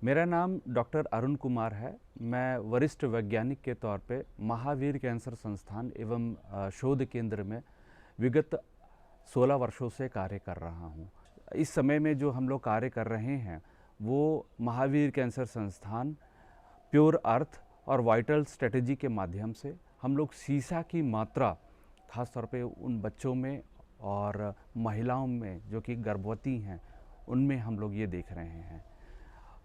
मेरा नाम डॉक्टर अरुण कुमार है। मैं वरिष्ठ वैज्ञानिक के तौर पे महावीर कैंसर संस्थान एवं शोध केंद्र में विगत 16 वर्षों से कार्य कर रहा हूँ। इस समय में जो हम लोग कार्य कर रहे हैं वो महावीर कैंसर संस्थान, प्योर अर्थ और वाइटल स्ट्रेटेजी के माध्यम से हम लोग सीसा की मात्रा खास तौर पे उन बच्चों में और महिलाओं में जो कि गर्भवती हैं उनमें हम लोग ये देख रहे हैं।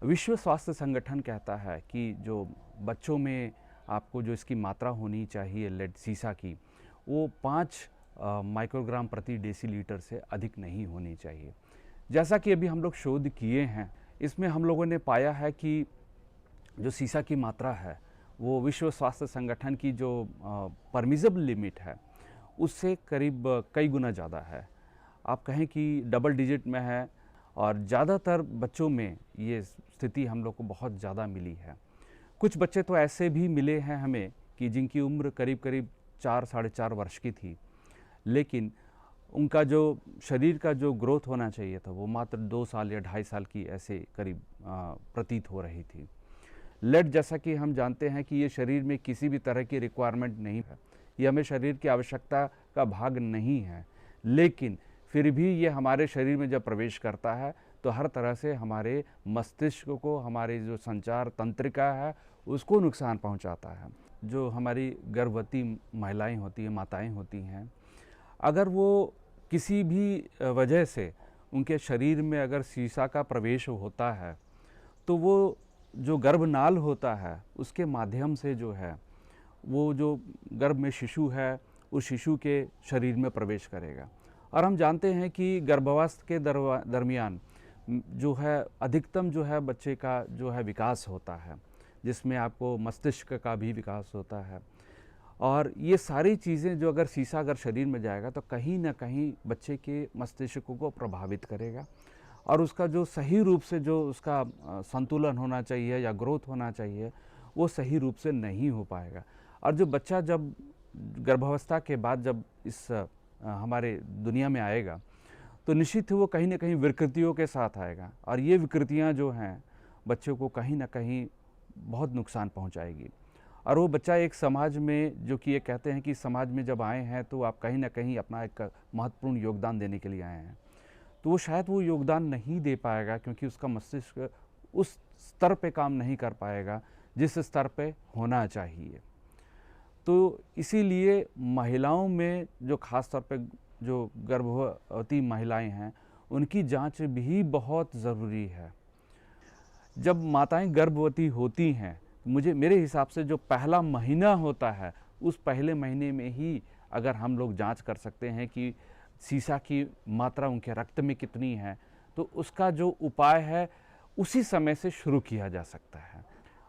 विश्व स्वास्थ्य संगठन कहता है कि जो बच्चों में आपको जो इसकी मात्रा होनी चाहिए लेड सीसा की, वो 5 माइक्रोग्राम प्रति डेसीलीटर से अधिक नहीं होनी चाहिए। जैसा कि अभी हम लोग शोध किए हैं, इसमें हम लोगों ने पाया है कि जो सीसा की मात्रा है वो विश्व स्वास्थ्य संगठन की जो परमिसिबल लिमिट है उससे करीब कई गुना ज़्यादा है। आप कहें कि डबल डिजिट में है और ज़्यादातर बच्चों में ये स्थिति हम लोग को बहुत ज़्यादा मिली है। कुछ बच्चे तो ऐसे भी मिले हैं हमें कि जिनकी उम्र करीब करीब 4-4.5 वर्ष की थी, लेकिन उनका जो शरीर का जो ग्रोथ होना चाहिए था वो मात्र 2 साल या 2.5 साल की ऐसे करीब प्रतीत हो रही थी। लेड, जैसा कि हम जानते हैं कि ये शरीर में किसी भी तरह की रिक्वायरमेंट नहीं है, ये हमें शरीर की आवश्यकता का भाग नहीं है, लेकिन फिर भी ये हमारे शरीर में जब प्रवेश करता है तो हर तरह से हमारे मस्तिष्क को, हमारे जो संचार तंत्रिका है उसको नुकसान पहुंचाता है। जो हमारी गर्भवती महिलाएं होती हैं, माताएं होती हैं, अगर वो किसी भी वजह से उनके शरीर में अगर सीसा का प्रवेश होता है तो वो जो गर्भनाल होता है उसके माध्यम से जो है वो जो गर्भ में शिशु है उस शिशु के शरीर में प्रवेश करेगा। और हम जानते हैं कि गर्भावस्था के दरमियान जो है अधिकतम जो है बच्चे का जो है विकास होता है, जिसमें आपको मस्तिष्क का भी विकास होता है। और ये सारी चीज़ें जो अगर सीसा अगर शरीर में जाएगा तो कहीं ना कहीं बच्चे के मस्तिष्क को प्रभावित करेगा और उसका जो सही रूप से जो उसका संतुलन होना चाहिए या ग्रोथ होना चाहिए वो सही रूप से नहीं हो पाएगा। और जो बच्चा जब गर्भावस्था के बाद जब इस हमारे दुनिया में आएगा तो निश्चित ही वो कहीं ना कहीं विकृतियों के साथ आएगा और ये विकृतियां जो हैं बच्चों को कहीं ना कहीं बहुत नुकसान पहुंचाएगी। और वो बच्चा एक समाज में, जो कि ये कहते हैं कि समाज में जब आए हैं तो आप कहीं ना कहीं अपना एक महत्वपूर्ण योगदान देने के लिए आए हैं, तो वो शायद वो योगदान नहीं दे पाएगा क्योंकि उसका मस्तिष्क उस स्तर पे काम नहीं कर पाएगा जिस स्तर पे होना चाहिए। तो इसीलिए महिलाओं में जो खास तौर पे जो गर्भवती महिलाएं हैं उनकी जांच भी बहुत ज़रूरी है। जब माताएं गर्भवती होती हैं, मेरे हिसाब से जो पहला महीना होता है उस पहले महीने में ही अगर हम लोग जांच कर सकते हैं कि सीसा की मात्रा उनके रक्त में कितनी है तो उसका जो उपाय है उसी समय से शुरू किया जा सकता है।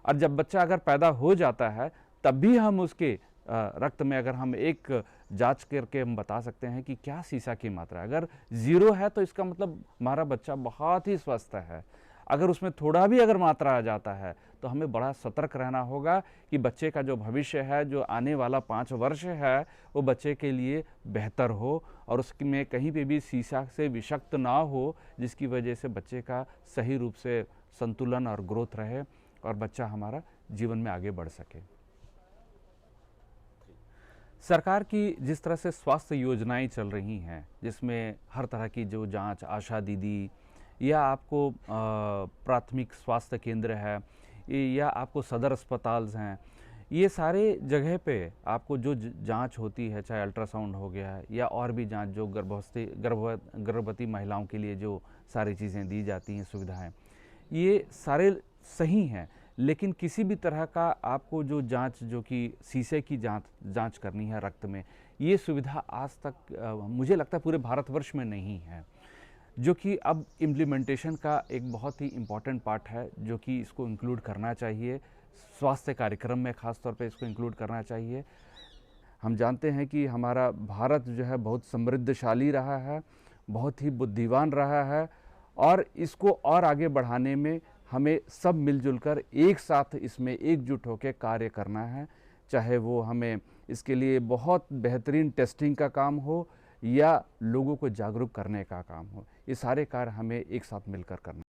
और जब बच्चा अगर पैदा हो जाता है तब भी हम उसके रक्त में अगर हम एक जांच करके हम बता सकते हैं कि क्या सीसा की मात्रा, अगर 0 है तो इसका मतलब हमारा बच्चा बहुत ही स्वस्थ है। अगर उसमें थोड़ा भी अगर मात्रा आ जाता है तो हमें बड़ा सतर्क रहना होगा कि बच्चे का जो भविष्य है, जो आने वाला 5 वर्ष है, वो बच्चे के लिए बेहतर हो और उसमें कहीं पे भी सीसा से विषाक्त ना हो, जिसकी वजह से बच्चे का सही रूप से संतुलन और ग्रोथ रहे और बच्चा हमारा जीवन में आगे बढ़ सके। सरकार की जिस तरह से स्वास्थ्य योजनाएं चल रही हैं, जिसमें हर तरह की जो जांच, आशा दीदी या आपको प्राथमिक स्वास्थ्य केंद्र है या आपको सदर अस्पताल हैं, ये सारे जगह पे आपको जो जांच होती है, चाहे अल्ट्रासाउंड हो गया या और भी जांच जो गर्भवती महिलाओं के लिए जो सारी चीज़ें दी जाती हैं, सुविधाएं, ये सारे सही हैं। लेकिन किसी भी तरह का आपको जो जांच, जो कि सीसे की जांच करनी है रक्त में, ये सुविधा आज तक मुझे लगता है पूरे भारतवर्ष में नहीं है, जो कि अब इम्प्लीमेंटेशन का एक बहुत ही इम्पॉर्टेंट पार्ट है, जो कि इसको इंक्लूड करना चाहिए स्वास्थ्य कार्यक्रम में, ख़ास तौर पे इसको इंक्लूड करना चाहिए। हम जानते हैं कि हमारा भारत जो है बहुत समृद्धशाली रहा है, बहुत ही बुद्धिमान रहा है और इसको और आगे बढ़ाने में हमें सब मिलजुल कर एक साथ इसमें एकजुट होकर कार्य करना है। चाहे वो हमें इसके लिए बहुत बेहतरीन टेस्टिंग का काम हो या लोगों को जागरूक करने का काम हो, ये सारे कार्य हमें एक साथ मिलकर करना।